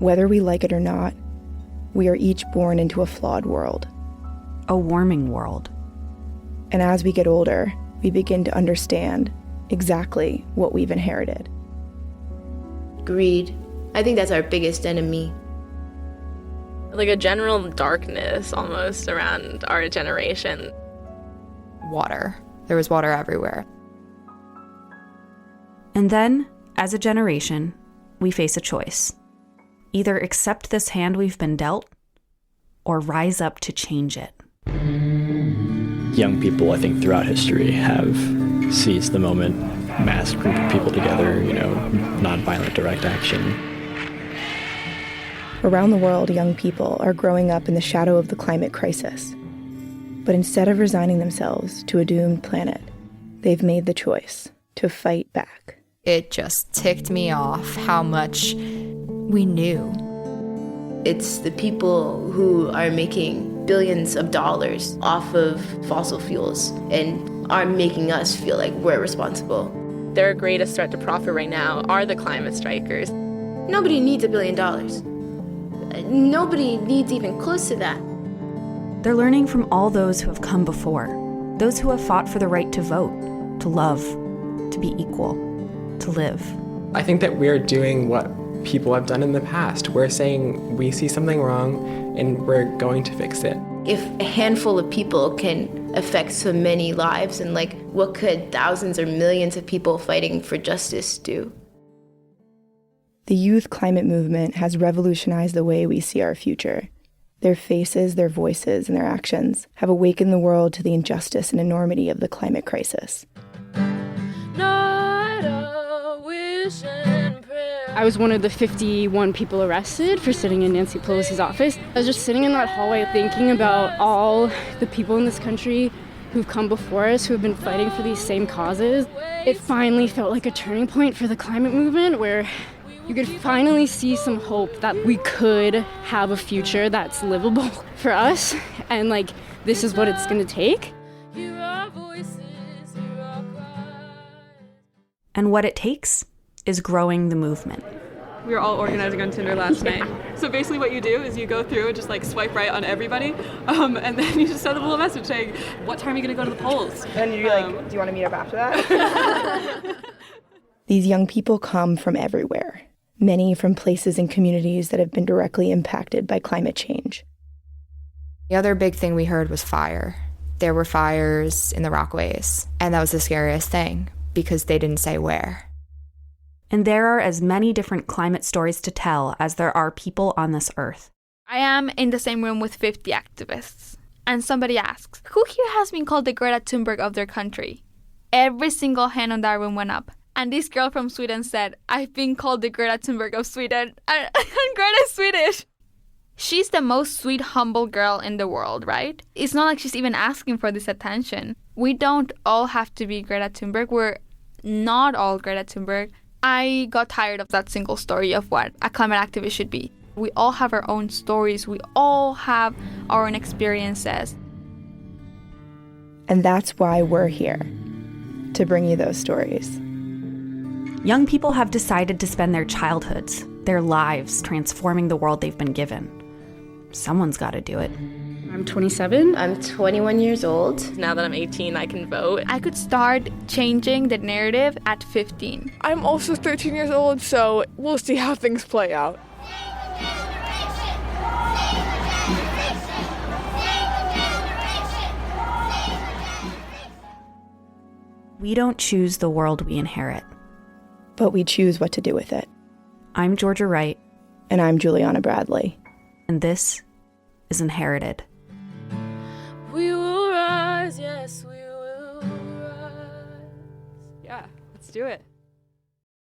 Whether we like it or not, we are each born into a flawed world. A warming world. And as we get older, we begin to understand exactly what we've inherited. Greed. I think that's our biggest enemy. Like a general darkness almost around our generation. Water. There was water everywhere. And then, as a generation, we face a choice. Either accept this hand we've been dealt, or rise up to change it. Young people, I think, throughout history have seized the moment, mass group of people together, nonviolent direct action. Around the world, young people are growing up in the shadow of the climate crisis. But instead of resigning themselves to a doomed planet, they've made the choice to fight back. It just ticked me off how much we knew. It's the people who are making billions of dollars off of fossil fuels and are making us feel like we're responsible. Their greatest threat to profit right now are the climate strikers. Nobody needs $1 billion. Nobody needs even close to that. They're learning from all those who have come before, those who have fought for the right to vote, to love, to be equal, to live. I think that we're doing what people have done in the past. We're saying we see something wrong and we're going to fix it. If a handful of people can affect so many lives, and what could thousands or millions of people fighting for justice do? The youth climate movement has revolutionized the way we see our future. Their faces, their voices, and their actions have awakened the world to the injustice and enormity of the climate crisis. I was one of the 51 people arrested for sitting in Nancy Pelosi's office. I was just sitting in that hallway thinking about all the people in this country who've come before us, who have been fighting for these same causes. It finally felt like a turning point for the climate movement where you could finally see some hope that we could have a future that's livable for us, and this is what it's going to take. And what it takes is growing the movement. We were all organizing on Tinder last night. So basically what you do is you go through and just swipe right on everybody, and then you just send them a little message saying, what time are you going to go to the polls? And you're do you want to meet up after that? These young people come from everywhere, many from places and communities that have been directly impacted by climate change. The other big thing we heard was fire. There were fires in the Rockaways, and that was the scariest thing because they didn't say where. And there are as many different climate stories to tell as there are people on this earth. I am in the same room with 50 activists, and somebody asks, who here has been called the Greta Thunberg of their country? Every single hand on that room went up. And this girl from Sweden said, I've been called the Greta Thunberg of Sweden. And Greta's Swedish. She's the most sweet, humble girl in the world, right? It's not like she's even asking for this attention. We don't all have to be Greta Thunberg. We're not all Greta Thunberg. I got tired of that single story of what a climate activist should be. We all have our own stories. We all have our own experiences. And that's why we're here, to bring you those stories. Young people have decided to spend their childhoods, their lives, transforming the world they've been given. Someone's got to do it. I'm 27. I'm 21 years old. Now that I'm 18, I can vote. I could start changing the narrative at 15. I'm also 13 years old, so we'll see how things play out. We don't choose the world we inherit. But we choose what to do with it. I'm Georgia Wright. And I'm Juliana Bradley. And this is Inherited. We will rise, yes, we will rise. Yeah, let's do it.